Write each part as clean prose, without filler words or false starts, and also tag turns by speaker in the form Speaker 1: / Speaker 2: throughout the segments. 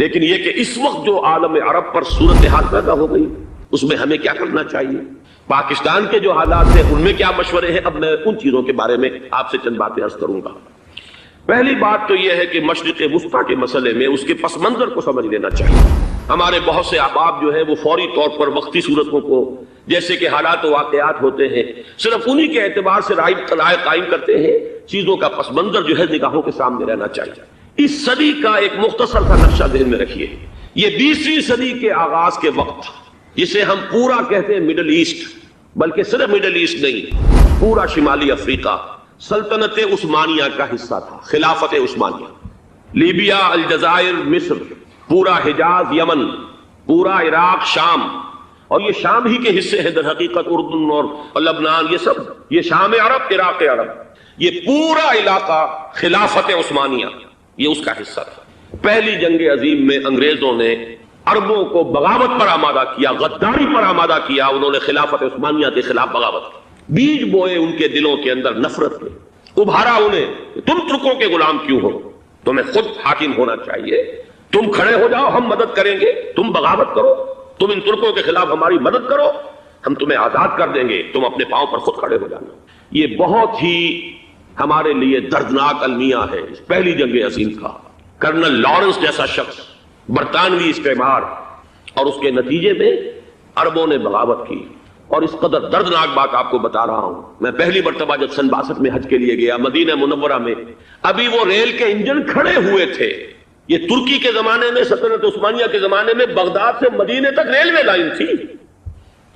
Speaker 1: لیکن یہ کہ اس وقت جو عالم عرب پر صورتحال پیدا ہو گئی اس میں ہمیں کیا کرنا چاہیے، پاکستان کے جو حالات ہیں ان میں کیا مشورے ہیں، اب میں ان چیزوں کے بارے میں آپ سے چند باتیں عرض کروں گا۔ پہلی بات تو یہ ہے کہ مشرق وسطیٰ کے مسئلے میں اس کے پس منظر کو سمجھ لینا چاہیے۔ ہمارے بہت سے احباب جو ہے وہ فوری طور پر وقتی صورتوں کو جیسے کہ حالات و واقعات ہوتے ہیں صرف انہی کے اعتبار سے رائے قائم کرتے ہیں، چیزوں کا پس منظر جو ہے نگاہوں کے سامنے رہنا چاہیے۔ اس صدی کا ایک مختصر سا نقشہ ذہن میں رکھیے، یہ 20ویں صدی کے آغاز کے وقت جسے ہم پورا کہتے ہیں مڈل ایسٹ، بلکہ صرف مڈل ایسٹ نہیں، پورا شمالی افریقہ سلطنت عثمانیہ کا حصہ تھا، خلافت عثمانیہ، لیبیا، الجزائر، مصر، پورا حجاز، یمن، پورا عراق، شام، اور یہ شام ہی کے حصے ہیں در حقیقت، اردن اور لبنان، یہ سب یہ شام عرب، عراق عرب، یہ پورا علاقہ خلافت عثمانیہ یہ اس کا حصہ تھا۔ پہلی جنگ عظیم میں انگریزوں نے عربوں کو بغاوت پر آمادہ کیا، غداری پر آمادہ کیا، انہوں نے خلافت عثمانیہ کے خلاف بغاوت کی، بیج بوئے ان کے دلوں کے اندر نفرت میں، ابھارا انہیں تم ترکوں کے غلام کیوں ہو، تمہیں خود حاکم ہونا چاہیے، تم کھڑے ہو جاؤ ہم مدد کریں گے، تم بغاوت کرو، تم ان ترکوں کے خلاف ہماری مدد کرو، ہم تمہیں آزاد کر دیں گے، تم اپنے پاؤں پر خود کھڑے ہو جانا۔ یہ بہت ہی ہمارے لیے دردناک المیہ ہے اس پہلی جنگ عظیم کا۔ کرنل لارنس جیسا شخص، برطانوی استعمار، اور اس کے نتیجے میں عربوں نے بغاوت کی۔ اور اس قدر دردناک بات آپ کو بتا رہا ہوں، میں پہلی مرتبہ جب سن 62 میں حج کے لیے گیا مدینہ منورہ میں، ابھی وہ ریل کے انجن کھڑے ہوئے تھے۔ یہ ترکی کے زمانے میں، سلطنت عثمانیہ کے زمانے میں بغداد سے مدینے تک ریلوے لائن تھی۔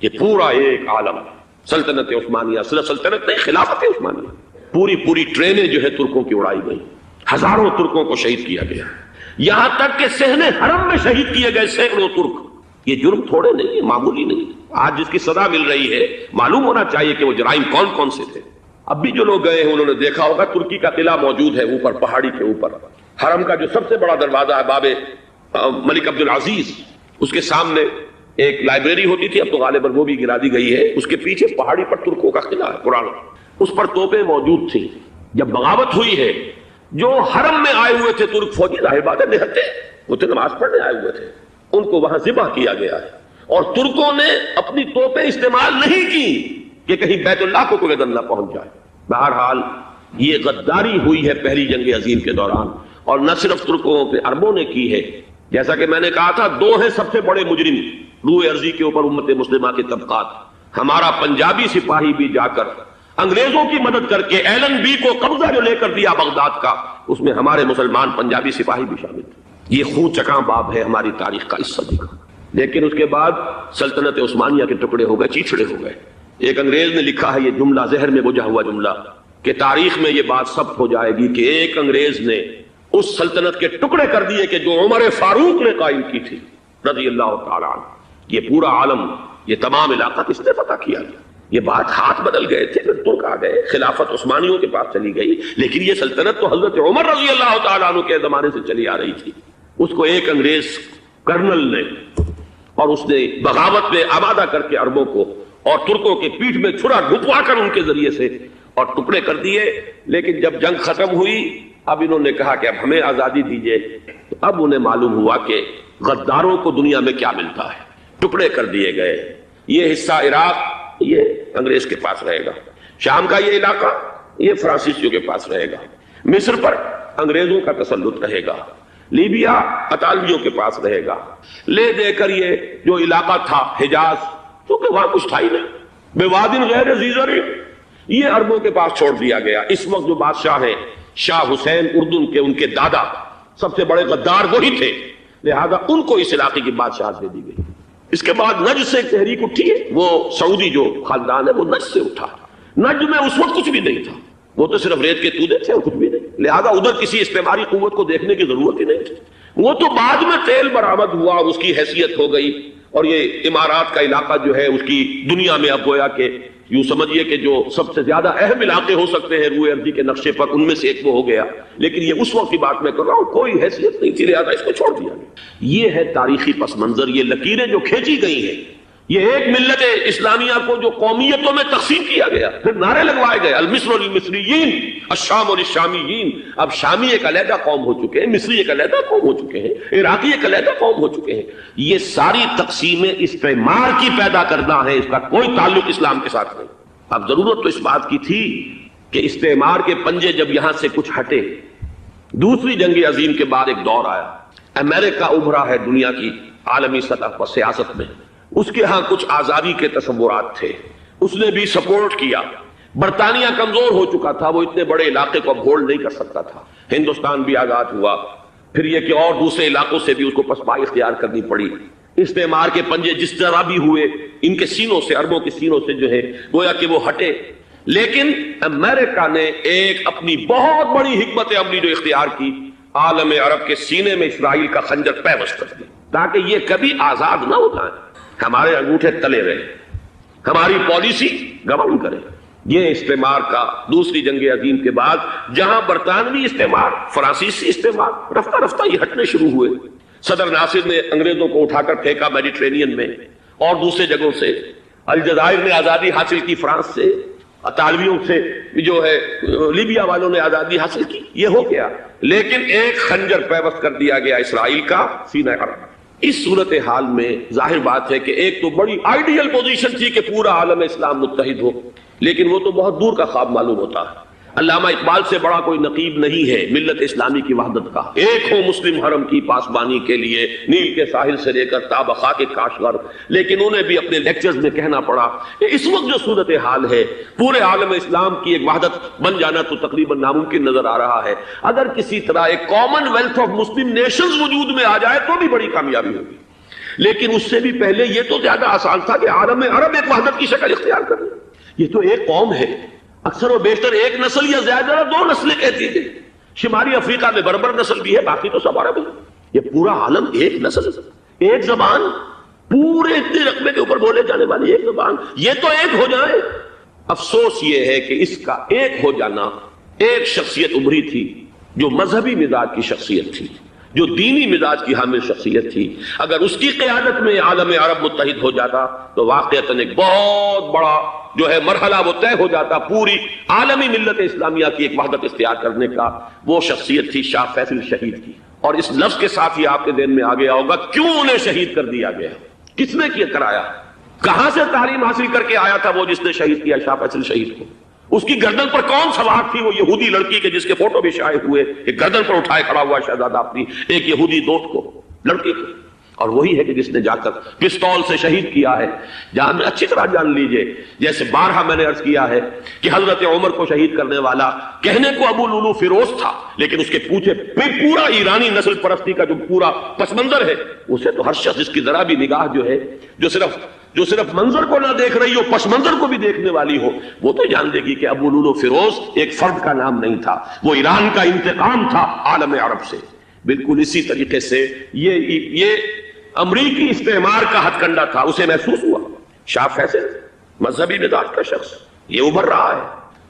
Speaker 1: یہ پورا ایک عالم سلطنت عثمانیہ، صرف سلطنت نہیں، خلافت عثمانیہ، پوری ٹرینیں جو ہے ترکوں کی اڑائی گئی، ہزاروں ترکوں کو شہید کیا گیا، یہاں تک کہ صحن حرم میں شہید کیے گئے سینکڑوں ترک۔ یہ جرم تھوڑے نہیں ہے، معمولی نہیں۔ آج جس کی سزا مل رہی ہے معلوم ہونا چاہیے کہ وہ جرائم کون کون سے تھے۔ اب بھی جو لوگ گئے ہیں انہوں نے دیکھا ہوگا ترکی کا قلعہ موجود ہے اوپر پہاڑی کے اوپر، حرم کا جو سب سے بڑا دروازہ ہے باب ملک عبد العزیز، اس کے سامنے ایک لائبریری ہوتی تھی، اب تو غالباً وہ بھی گرا دی گئی ہے، اس کے پیچھے پہاڑی پر ترکوں کا قلعہ ہے پرانا، اس پر توپیں موجود تھیں۔ جب بغاوت ہوئی ہے، جو حرم میں آئے ہوئے تھے ترک فوجی، ظاہر بات ہے نہتے، وہ تو نماز پڑھنے آئے ہوئے تھے، ان کو وہاں ذبح کیا گیا ہے، اور ترکوں نے اپنی توپیں استعمال نہیں کی کہ کہیں بیت اللہ کو کوئی نہ پہنچ جائے۔ بہرحال یہ غداری ہوئی ہے پہلی جنگ عظیم کے دوران، اور نہ صرف ترکوں پہ عربوں نے کی ہے۔ جیسا کہ میں نے کہا تھا، دو ہیں سب سے بڑے مجرم روئے ارضی کے اوپر امت مسلمہ کے طبقات۔ ہمارا پنجابی سپاہی بھی جا کر انگریزوں کی مدد کر کے ایلن بی کو قبضہ جو لے کر دیا بغداد کا، اس میں ہمارے مسلمان پنجابی سپاہی بھی شامل تھے۔ یہ خون چکاں باب ہے ہماری تاریخ کا اس صدی کا۔ لیکن اس کے بعد سلطنت عثمانیہ کے ٹکڑے ہو گئے، چیچڑے ہو گئے۔ ایک انگریز نے لکھا ہے یہ جملہ، ذہن میں بجھا ہوا جملہ، کہ تاریخ میں یہ بات ثبت ہو جائے گی کہ ایک انگریز نے اس سلطنت کے ٹکڑے کر دیے کہ جو عمر فاروق نے قائم کی تھی رضی اللہ تعالیٰ عنہ۔ یہ پورا عالم، یہ تمام علاقہ کس نے فتح کیا گیا؟ یہ بات ہاتھ بدل گئے تھے، پھر ترک آ گئے، خلافت عثمانیوں کے پاس چلی گئی، لیکن یہ سلطنت تو حضرت عمر رضی اللہ تعالیٰ عنہ کے زمانے سے چلی آ رہی تھی۔ اس کو ایک انگریز کرنل نے، اور اس نے بغاوت میں آمادہ کر کے عربوں کو اور ترکوں کے پیٹھ میں چھرا ڈھکوا کر ان کے ذریعے سے اور ٹکڑے کر دیے۔ لیکن جب جنگ ختم ہوئی، اب انہوں نے کہا کہ اب ہمیں آزادی دیجیے، تو اب انہیں معلوم ہوا کہ غداروں کو دنیا میں کیا ملتا ہے، ٹکڑے کر دیے گئے۔ یہ حصہ عراق یہ انگریز کے پاس رہے گا، شام کا یہ علاقہ یہ فرانسیسیوں کے پاس رہے گا، مصر پر انگریزوں کا تسلط رہے گا، لیبیا اطالویوں کے پاس رہے گا، لے دے کر یہ جو علاقہ تھا حجاز، کیونکہ وہاں کچھ تھا ہی نہیں، بوادن غیر ذی زرع، یہ عربوں کے پاس چھوڑ دیا گیا۔ اس وقت جو بادشاہ ہیں شاہ حسین اردن کے، ان کے دادا سب سے بڑے غدار وہی تھے، لہذا ان کو اس علاقے کی بادشاہت دے دی گئی۔ اس کے بعد نجد سے ایک تحریک اٹھی ہے، وہ سعودی جو خاندان ہے وہ نجد سے اٹھا۔ نجد میں اس وقت کچھ بھی نہیں تھا، وہ تو صرف ریت کے تودے تھے اور کچھ بھی نہیں، لہذا ادھر کسی استعماری قوت کو دیکھنے کی ضرورت ہی نہیں تھی۔ وہ تو بعد میں تیل برآمد ہوا اور اس کی حیثیت ہو گئی، اور یہ امارات کا علاقہ جو ہے اس کی دنیا میں اب گویا کہ یوں سمجھیے کہ جو سب سے زیادہ اہم علاقے ہو سکتے ہیں روئے ارضی کے نقشے پر، ان میں سے ایک وہ ہو گیا۔ لیکن یہ اس وقت کی بات میں کر رہا ہوں، کوئی حیثیت نہیں تھی، لہذا اس کو چھوڑ دیا گیا۔ یہ ہے تاریخی پس منظر، یہ لکیریں جو کھینچی گئی ہیں یہ ایک ملت اسلامیہ کو جو قومیتوں میں تقسیم کیا گیا، پھر نعرے لگوائے گئے المصر للمصریین الشام للشامیین، اب شامی ایک علیحدہ قوم ہو چکے ہیں، مصری ایک علیحدہ قوم ہو چکے ہیں، عراقی ایک علیحدہ قوم ہو چکے ہیں۔ یہ ساری تقسیمیں استعمار کی پیدا کرنا ہے، اس کا کوئی تعلق اسلام کے ساتھ نہیں۔ اب ضرورت تو اس بات کی تھی کہ استعمار کے پنجے جب یہاں سے کچھ ہٹے، دوسری جنگ عظیم کے بعد ایک دور آیا، امریکہ ابھرا ہے دنیا کی عالمی سطح پر سیاست میں، اس کے ہاں کچھ آزادی کے تصورات تھے، اس نے بھی سپورٹ کیا۔ برطانیہ کمزور ہو چکا تھا، وہ اتنے بڑے علاقے کو اب ہولڈ نہیں کر سکتا تھا۔ ہندوستان بھی آزاد ہوا، پھر یہ کہ اور دوسرے علاقوں سے بھی اس کو پسپائی اختیار کرنی پڑی۔ استعمار کے پنجے جس طرح بھی ہوئے، ان کے سینوں سے، عربوں کے سینوں سے جو ہے گویا کہ وہ ہٹے، لیکن امریکہ نے ایک اپنی بہت بڑی حکمت عملی جو اختیار کی، عالم عرب کے سینے میں اسرائیل کا خنجر پیوست کر دیا تاکہ یہ کبھی آزاد نہ ہو جائیں، ہمارے انگوٹھے تلے رہے، ہماری پالیسی گورن کرے۔ یہ استعمار کا دوسری جنگ عظیم کے بعد جہاں برطانوی استعمار، فرانسیسی استعمار رفتہ رفتہ یہ ہٹنے شروع ہوئے۔ صدر ناصر نے انگریزوں کو اٹھا کر پھینکا میڈیٹرینین میں اور دوسرے جگہوں سے، الجزائر نے آزادی حاصل کی فرانس سے، اطالویوں سے جو ہے لیبیا والوں نے آزادی حاصل کی، یہ ہو گیا، لیکن ایک خنجر پیوست کر دیا گیا اسرائیل کا سینہ عرب۔ اس صورتحال میں ظاہر بات ہے کہ ایک تو بڑی آئیڈیل پوزیشن تھی کہ پورا عالم اسلام متحد ہو، لیکن وہ تو بہت دور کا خواب معلوم ہوتا ہے۔ علامہ اقبال سے بڑا کوئی نقیب نہیں ہے ملت اسلامی کی وحدت کا۔ ایک ہو مسلم حرم کی پاسبانی کے لیے نیل کے ساحل سے لے کر تا خاک کاشغر، لیکن انہیں بھی اپنے لیکچرز میں کہنا پڑا کہ اس وقت جو صورتحال ہے، پورے عالم اسلام کی ایک وحدت بن جانا تو تقریباً ناممکن نظر آ رہا ہے۔ اگر کسی طرح ایک common wealth of Muslim nations وجود میں آ جائے تو بھی بڑی کامیابی ہوگی، لیکن اس سے بھی پہلے یہ تو زیادہ آسان تھا کہ عالم عرب ایک وحدت کی شکل اختیار کر لے۔ یہ تو ایک قوم ہے، اکثر و بیشتر ایک نسل یا زیادہ دو نسلیں کہتی تھی۔ شمالی افریقہ میں بربر نسل بھی ہے، باقی تو سب عرب ہے۔ یہ پورا عالم ایک نسل، ایک زبان، پورے اتنے رقبے کے اوپر بولے جانے والی ایک زبان، یہ تو ایک ہو جائے۔ افسوس یہ ہے کہ اس کا ایک ہو جانا، ایک شخصیت ابھری تھی جو مذہبی مزاج کی شخصیت تھی، جو دینی مزاج کی حامل شخصیت تھی، اگر اس کی قیادت میں عالم عرب متحد ہو جاتا تو واقعتاً ایک بہت بڑا جو ہے مرحلہ وہ طے ہو جاتا پوری عالمی ملت اسلامیہ کی ایک وحدت اختیار کرنے کا۔ وہ شخصیت تھی شاہ فیصل شہید کی، اور اس لفظ کے ساتھ ہی آپ کے ذہن میں آ گیا ہوگا کیوں انہیں شہید کر دیا گیا، کس نے کیا کرایا، کہاں سے تعلیم حاصل کر کے آیا تھا وہ جس نے شہید کیا شاہ فیصل شہید کو، اس کی گردن پر کون سوار تھی، وہ یہودی لڑکی کے جس کے فوٹو بھی شائع ہوئے، ایک گردن پر اٹھائے کھڑا ہوا شہزادہ اپنی ایک یہودی دوست کو، لڑکی کو، اور وہی ہے کہ جس نے جا کر پستول سے شہید کیا ہے۔ جان اچھی طرح جان لیجئے، جیسے بارہا میں نے عرض کیا ہے کہ حضرت عمر کو شہید کرنے والا کہنے کو ابو لولو فیروز تھا، لیکن اس کے پیچھے پورا ایرانی نسل پرستی کا جو پورا پس منظر ہے، اسے تو ہر شخص جس کی ذرا بھی نگاہ جو ہے جو صرف منظر کو نہ دیکھ رہی ہو، پس منظر کو بھی دیکھنے والی ہو، وہ تو جان دے گی کہ ابو لولو فیروز ایک فرد کا نام نہیں تھا، وہ ایران کا انتقام تھا عالم عرب سے۔ بالکل اسی طریقے سے یہ امریکی استعمار کا ہتھ کنڈا تھا، اسے محسوس ہوا۔ شاہ فیصل مذہبی مزاج کا شخص، یہ ابھر رہا ہے،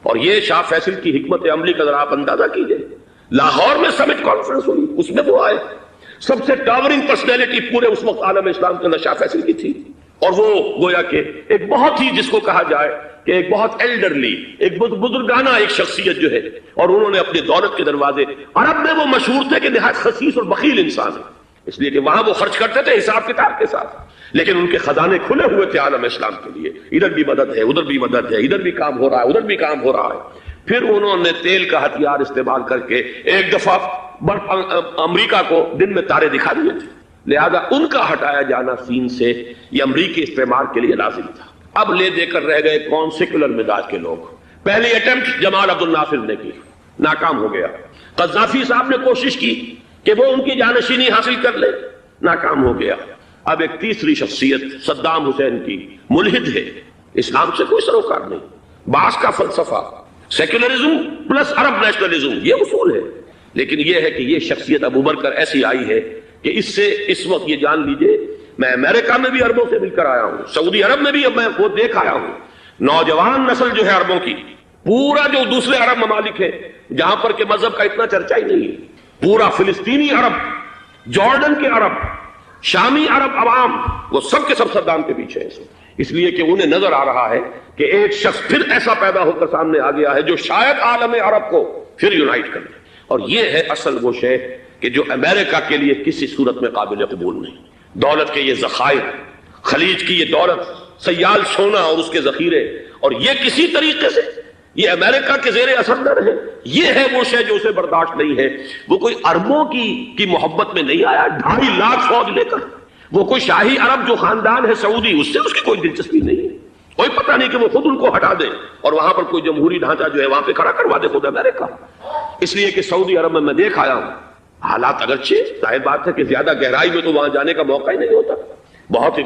Speaker 1: اور یہ شاہ فیصل کی حکمت عملی کا ذرا آپ اندازہ کیجئے۔ لاہور میں سمٹ کانفرنس ہوئی، اس میں وہ آئے، سب سے ٹاورنگ پرسنالٹی پورے اس وقت عالم اسلام کے اندر شاہ فیصل کی تھی، اور وہ گویا کہ ایک بہت ہی جس کو کہا جائے کہ ایک بہت ایلڈرلی، ایک بزرگانہ ایک شخصیت جو ہے، اور انہوں نے اپنی دولت کے دروازے، عرب میں وہ مشہور تھے کہ نہایت خسیس اور بخیل انسان ہے، اس لیے کہ وہاں وہ خرچ کرتے تھے حساب کتاب کے ساتھ، لیکن ان کے خزانے کھلے ہوئے تھے عالم اسلام کے لیے، ادھر بھی مدد ہے، ادھر بھی مدد ہے، ادھر بھی کام ہو رہا ہے، ادھر بھی کام ہو رہا ہے۔ پھر انہوں نے تیل کا ہتھیار استعمال کر کے ایک دفعہ امریکہ کو دن میں تارے دکھا دیے تھے، لہذا ان کا ہٹایا جانا سین سے یہ امریکی استعمار کے لیے لازم تھا۔ اب لے دے کر رہ گئے کون؟ سیکولر مزاج کے لوگ۔ پہلی اٹیمپٹ جمال عبد الناصر نے کی، ناکام ہو گیا۔ قذافی صاحب نے کوشش کی کہ وہ ان کی جانشینی حاصل کر لے، ناکام ہو گیا۔ اب ایک تیسری شخصیت صدام حسین کی، ملحد ہے، اسلام سے کوئی سروکار نہیں، باس کا فلسفہ، سیکولرزم پلس عرب نیشنلزم، یہ اصول ہے، لیکن یہ ہے کہ یہ شخصیت اب ابھر کر ایسی آئی ہے کہ اس سے اس وقت یہ جان لیجئے، میں امریکہ میں بھی عربوں سے مل کر آیا ہوں، سعودی عرب میں بھی اب میں وہ دیکھ آیا ہوں، نوجوان نسل جو ہے عربوں کی، پورا جو دوسرے عرب ممالک ہیں جہاں پر کہ مذہب کا اتنا چرچا ہی نہیں ہے، پورا فلسطینی عرب، جارڈن کے عرب، شامی عرب عوام وہ سب کے سب صدام کے پیچھے ہیں، اس لیے کہ انہیں نظر آ رہا ہے کہ ایک شخص پھر ایسا پیدا ہو کر سامنے آ گیا ہے جو شاید عالم عرب کو پھر یونائٹ کر دے، اور یہ ہے اصل وہ شے کہ جو امریکہ کے لیے کسی صورت میں قابل قبول نہیں۔ دولت کے یہ ذخائر، خلیج کی یہ دولت، سیال سونا اور اس کے ذخیرے، اور یہ کسی طریقے سے یہ امریکہ کے زیر اثر نہ رہے، یہ ہے وہ شے جو اسے برداشت نہیں ہے۔ وہ کوئی اربوں کی محبت میں نہیں آیا 2.5 لاکھ فوج لے کر، وہ کوئی شاہی عرب جو خاندان ہے سعودی، اس سے اس کی کوئی دلچسپی نہیں ہے، کوئی پتہ نہیں کہ وہ خود ان کو ہٹا دے اور وہاں پر کوئی جمہوری ڈھانچہ جو ہے وہاں پہ کھڑا کروا دے خود امریکہ۔ اس لیے کہ سعودی عرب میں دیکھ آیا ہوں حالات، اگرچہ ظاہر بات ہے کہ زیادہ گہرائی میں تو وہاں جانے کا موقع ہی نہیں ہوتا، بہت ہی